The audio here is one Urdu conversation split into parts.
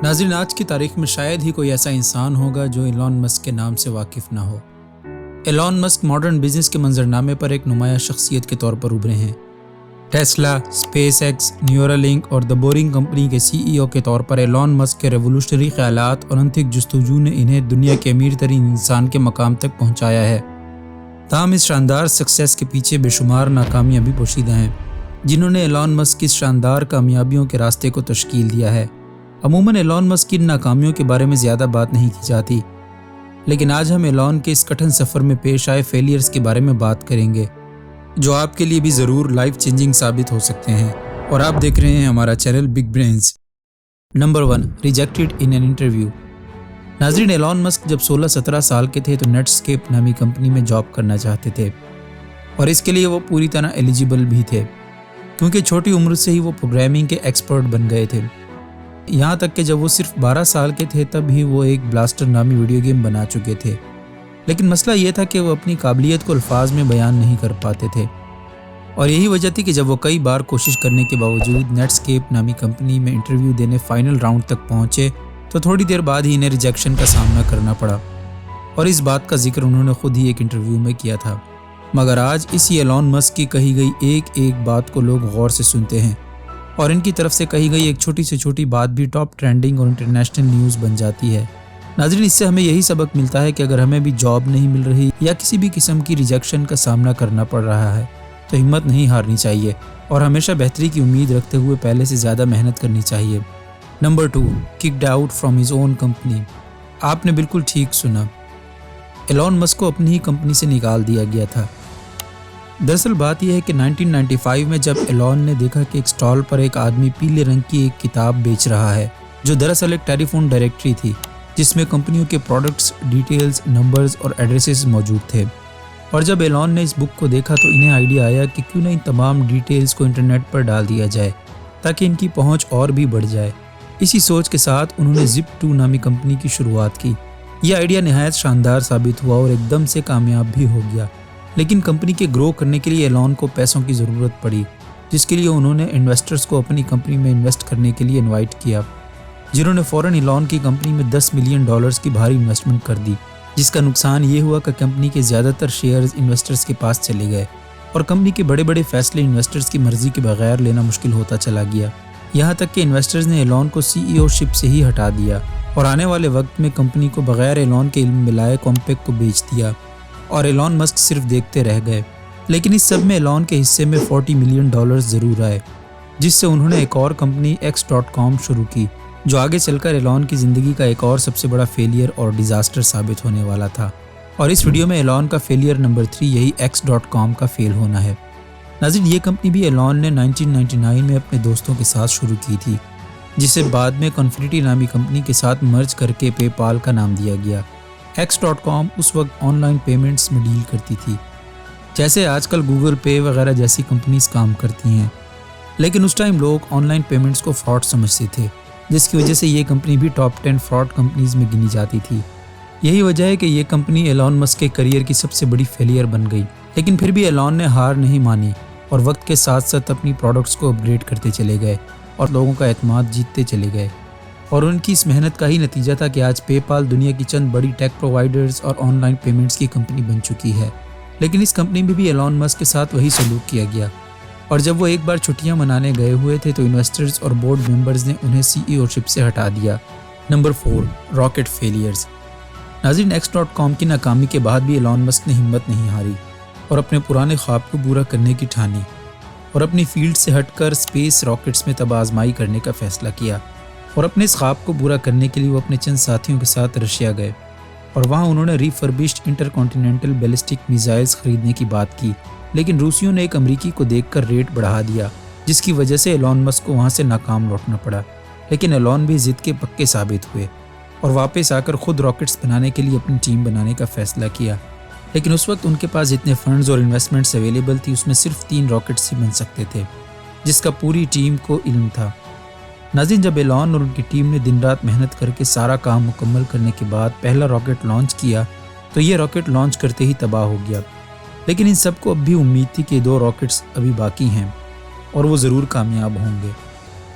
ناظرین، آج کی تاریخ میں شاید ہی کوئی ایسا انسان ہوگا جو ایلون مسک کے نام سے واقف نہ ہو۔ ایلون مسک ماڈرن بزنس کے منظرنامے پر ایک نمایاں شخصیت کے طور پر ابھرے ہیں۔ ٹیسلا، اسپیس ایکس، نیورالنک اور دا بورنگ کمپنی کے CEO کے طور پر ایلون مسک کے ریولوشنری خیالات اور انتھک جستجو نے انہیں دنیا کے امیر ترین انسان کے مقام تک پہنچایا ہے۔ تاہم اس شاندار سکسیس کے پیچھے بے شمار ناکامیاں بھی پوشیدہ ہیں، جنہوں نے ایلون مسک کی اس شاندار کامیابیوں کے راستے کو تشکیل دیا ہے۔ عموماً ایلون مسک کی ناکامیوں کے بارے میں زیادہ بات نہیں کی جاتی، لیکن آج ہم ایلون کے اس کٹھن سفر میں پیش آئے فیلیئرز کے بارے میں بات کریں گے، جو آپ کے لیے بھی ضرور لائف چینجنگ ثابت ہو سکتے ہیں۔ اور آپ دیکھ رہے ہیں ہمارا channel big brains. Number 1، rejected in an interview. ناظرین، ایلون مسک جب 16-17 سال کے تھے تو نیٹ اسکیپ نامی کمپنی میں جاب کرنا چاہتے تھے، اور اس کے لیے وہ پوری طرح ایلیجیبل بھی تھے، کیونکہ چھوٹی عمر سے ہی وہ پروگرامنگ کے ایکسپرٹ بن گئے تھے۔ یہاں تک کہ جب وہ صرف 12 سال کے تھے تب ہی وہ ایک بلاسٹر نامی ویڈیو گیم بنا چکے تھے، لیکن مسئلہ یہ تھا کہ وہ اپنی قابلیت کو الفاظ میں بیان نہیں کر پاتے تھے، اور یہی وجہ تھی کہ جب وہ کئی بار کوشش کرنے کے باوجود نیٹ اسکیپ نامی کمپنی میں انٹرویو دینے فائنل راؤنڈ تک پہنچے تو تھوڑی دیر بعد ہی انہیں ریجیکشن کا سامنا کرنا پڑا، اور اس بات کا ذکر انہوں نے خود ہی ایک انٹرویو میں کیا تھا۔ مگر آج اسی ایلون مسک کی کہی گئی ایک بات کو لوگ غور سے سنتے ہیں، اور ان کی طرف سے کہی گئی ایک چھوٹی سے چھوٹی بات بھی ٹاپ ٹرینڈنگ اور انٹرنیشنل نیوز بن جاتی ہے۔ ناظرین، اس سے ہمیں یہی سبق ملتا ہے کہ اگر ہمیں بھی جاب نہیں مل رہی یا کسی بھی قسم کی ریجیکشن کا سامنا کرنا پڑ رہا ہے تو ہمت نہیں ہارنی چاہیے، اور ہمیشہ بہتری کی امید رکھتے ہوئے پہلے سے زیادہ محنت کرنی چاہیے۔ Number 2، cooked out from his own company. آپ نے بالکل ٹھیک سنا، ایلون مسک کو اپنی ہی کمپنی سے نکال دیا گیا تھا۔ دراصل بات یہ ہے کہ 1995 میں جب ایلون نے دیکھا کہ ایک سٹال پر ایک آدمی پیلے رنگ کی ایک کتاب بیچ رہا ہے، جو دراصل ایک ٹیلی فون ڈائریکٹری تھی جس میں کمپنیوں کے پروڈکٹس، ڈیٹیلز، نمبرز اور ایڈریسز موجود تھے، اور جب ایلون نے اس بک کو دیکھا تو انہیں آئیڈیا آیا کہ کیوں نہ ان تمام ڈیٹیلز کو انٹرنیٹ پر ڈال دیا جائے تاکہ ان کی پہنچ اور بھی بڑھ جائے۔ اسی سوچ کے ساتھ انہوں نے Zip2 نامی کمپنی کی شروعات کی۔ یہ آئیڈیا نہایت شاندار ثابت ہوا اور ایک دم سے کامیاب بھی ہو گیا، لیکن کمپنی کے گرو کرنے کے لیے ایلون کو پیسوں کی ضرورت پڑی، جس کے لیے انہوں نے انویسٹرز کو اپنی کمپنی میں انویسٹ کرنے کے لیے انوائٹ کیا، جنہوں نے فوراً ایلون کی کمپنی میں $10 ملین کی بھاری انویسٹمنٹ کر دی، جس کا نقصان یہ ہوا کہ کمپنی کے زیادہ تر شیئرز انویسٹرز کے پاس چلے گئے، اور کمپنی کے بڑے بڑے فیصلے انویسٹرز کی مرضی کے بغیر لینا مشکل ہوتا چلا گیا، یہاں تک کہ انویسٹرز نے ایلون کو CEO شپ سے ہی ہٹا دیا، اور آنے والے وقت میں کمپنی کو بغیر ایلون کے علم ملائے کومپیک کو بیچ دیا، اور ایلون مسک صرف دیکھتے رہ گئے۔ لیکن اس سب میں ایلون کے حصے میں $40 ملین ضرور آئے، جس سے انہوں نے ایک اور کمپنی X.com شروع کی، جو آگے چل کر ایلون کی زندگی کا ایک اور سب سے بڑا فیلئر اور ڈیزاسٹر ثابت ہونے والا تھا، اور اس ویڈیو میں ایلون کا فیلئر نمبر 3 یہی X.com کا فیل ہونا ہے۔ ناظرین، یہ کمپنی بھی ایلون نے 1999 میں اپنے دوستوں کے ساتھ شروع کی تھی، جسے بعد میں کنفینٹی نامی کمپنی کے ساتھ مرج کر کے پے پال کا نام دیا گیا۔ X.com اس وقت آن لائن پیمنٹس میں ڈیل کرتی تھی، جیسے آج کل گوگل پے وغیرہ جیسی کمپنیز کام کرتی ہیں، لیکن اس ٹائم لوگ آن لائن پیمنٹس کو فراڈ سمجھتے تھے، جس کی وجہ سے یہ کمپنی بھی ٹاپ 10 فراڈ کمپنیز میں گنی جاتی تھی۔ یہی وجہ ہے کہ یہ کمپنی ایلون مسک کے کریئر کی سب سے بڑی فیلئر بن گئی، لیکن پھر بھی ایلون نے ہار نہیں مانی اور وقت کے ساتھ ساتھ اپنی پروڈکٹس کو اپگریڈ کرتے چلے گئے اور لوگوں کا اعتماد جیتتے چلے گئے، اور ان کی اس محنت کا ہی نتیجہ تھا کہ آج پے پال دنیا کی چند بڑی ٹیک پرووائڈرز اور آن لائن پیمنٹس کی کمپنی بن چکی ہے۔ لیکن اس کمپنی میں بھی ایلون مسک کے ساتھ وہی سلوک کیا گیا، اور جب وہ ایک بار چھٹیاں منانے گئے ہوئے تھے تو انویسٹرز اور بورڈ ممبرز نے انہیں CEO شپ سے ہٹا دیا۔ Number 4، rocket failures. ناظرین، X.com کی ناکامی کے بعد بھی ایلون مسک نے ہمت نہیں ہاری اور اپنے پرانے خواب کو پورا کرنے کی ٹھانی، اور اپنی فیلڈ سے ہٹ کر اسپیس راکٹس میں تب آزمائی کرنے کا فیصلہ کیا، اور اپنے اس خواب کو پورا کرنے کے لیے وہ اپنے چند ساتھیوں کے ساتھ رشیا گئے، اور وہاں انہوں نے ریفربشڈ انٹر کانٹیننٹل بیلسٹک میزائلز خریدنے کی بات کی، لیکن روسیوں نے ایک امریکی کو دیکھ کر ریٹ بڑھا دیا، جس کی وجہ سے ایلون مسک کو وہاں سے ناکام لوٹنا پڑا۔ لیکن ایلون بھی ضد کے پکے ثابت ہوئے اور واپس آ کر خود راکٹس بنانے کے لیے اپنی ٹیم بنانے کا فیصلہ کیا، لیکن اس وقت ان کے پاس جتنے فنڈز اور انویسٹمنٹس اویلیبل تھی اس میں صرف 3 راکٹس ہی بن سکتے تھے، جس کا پوری ٹیم کو علم تھا۔ ناظرین، جب ایلون اور ان کی ٹیم نے دن رات محنت کر کے سارا کام مکمل کرنے کے بعد پہلا راکٹ لانچ کیا تو یہ راکٹ لانچ کرتے ہی تباہ ہو گیا، لیکن ان سب کو اب بھی امید تھی کہ 2 راکٹس ابھی باقی ہیں اور وہ ضرور کامیاب ہوں گے۔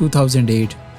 2008,